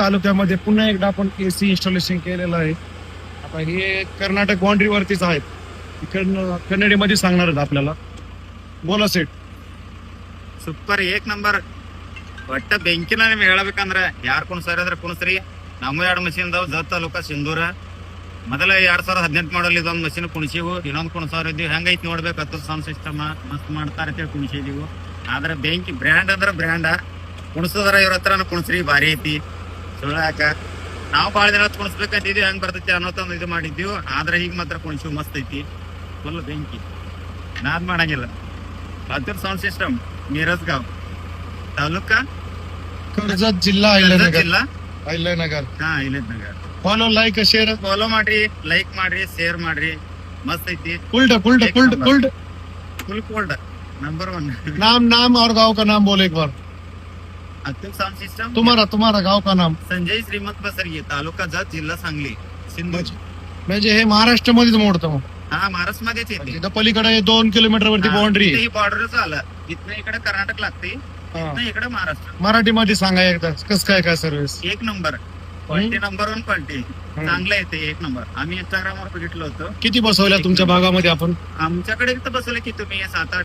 तालुक्यामध्ये पुन्हा एकदा आपण एसी इन्स्टॉलेशन केलेलं आहे. आता हे कर्नाटक बाउंड्रीवरतीच आहेत. इकडनं कन्नडीमध्ये सांगणार आहेत आपल्याला. बोला सेठ. ಸೂಪರ್ ಏಕ್ ನಂಬರ್ ಒಟ್ಟ ಬೆಂಕಿನ ನಿಮ್ಗೆ ಹೇಳ್ಬೇಕಂದ್ರ ಯಾರು ಕುಣಸಾರ ಅಂದ್ರೆ ಕುಣಸ್ರಿ. ನಮ್ಮ 2 ಮಷಿನ್ ಅದಾವ. ಜತ್ ತಾಲೂಕ ಸಿಂಧೂರ. ಮೊದಲ 2018 ಮಾಡಲ್ ಇದೊಂದು ಮಷಿನ್ ಕುಣಿಸಿವು. ಇನ್ನೊಂದು ಕುಣಸಾರ ಇದ್ದೀವಿ. ಹೆಂಗೈತಿ ನೋಡ್ಬೇಕು ಸೌಂಡ್ ಸಿಸ್ಟಮ್ ಮಸ್ತ್ ಮಾಡ್ತಾರ ಅಂತ ಕುಣಿಸಿದೀವು. ಆದ್ರೆ ಬೆಂಕಿ ಬ್ರ್ಯಾಂಡ್ ಅಂದ್ರೆ ಬ್ರ್ಯಾಂಡ. ಕುಣಿಸೋದ್ರ ಇವ್ರ ಹತ್ರನ ಕುಣಿಸ್ರಿ ಭಾರಿ ಐತಿ. ಸುಳ್ಳಾಕ ನಾವು ಭಾಳ ದಿನ ಕುಣಿಸ್ಬೇಕಂತಿದ್ವಿ. ಹೆಂಗ್ ಬರ್ತೈತಿ ಅನ್ನೋದೊಂದು ಇದು ಮಾಡಿದ್ದೀವಿ. ಆದ್ರೆ ಈಗ ಮಾತ್ರ ಕುಣಿಸಿವು ಮಸ್ತ್ ಐತಿ. ಫುಲ್ ಬೆಂಕಿ ನಾದ್ ಮಾಡಂಗಿಲ್ಲ. ಅದ್ರ ಸೌಂಡ್ ಸಿಸ್ಟಮ್ मिरजगाव तालुका कर्जत जिल्हा अहिल्यानगर. जिल्हा अहिल्यानगर. ಹಾ ಇಲ್ಲಿದ್ನಗರ್. Follow like share. ಫಾಲೋ ಮಾಡ್ರಿ, ಲೈಕ್ ಮಾಡ್ರಿ, ಶೇರ್ ಮಾಡ್ರಿ. ಮಸ್ತ್ ಐತಿ. कुल्ड कुल्ड कुल्ड कुल्ड ಫುಲ್ ಕೋಲ್ಡ್ ನಂಬರ್ 1. नाम और गांव का नाम बोलो एक बार. Atul sound system. तुम्हारा गाव का नाम. संजय श्रीमंत बसरगे, तालुका जत, जिल्हा सांगली, सिंधू. म्हणजे हे महाराष्ट्रामध्येच मोडतं मग. हा महाराष्ट्र मध्येच येते. इथं पलीकडे 2 किलोमीटर वरती बाउंड्री. ही बॉर्डरच आलं. इथनं इकडे कर्नाटक लागते, इथनं इकडे महाराष्ट्र. मराठीमध्ये सांगा एकदा कसं काय सर्व्हिस. एक नंबर क्वालिटी, नंबर 1 क्वालिटी. चांगलं येते एक नंबर. आम्ही इंस्टाग्रामवर बघितलं होतं. किती बसवल्या तुमच्या भागामध्ये आपण. आमच्याकडे इथं बसवलं की तुम्ही 7-8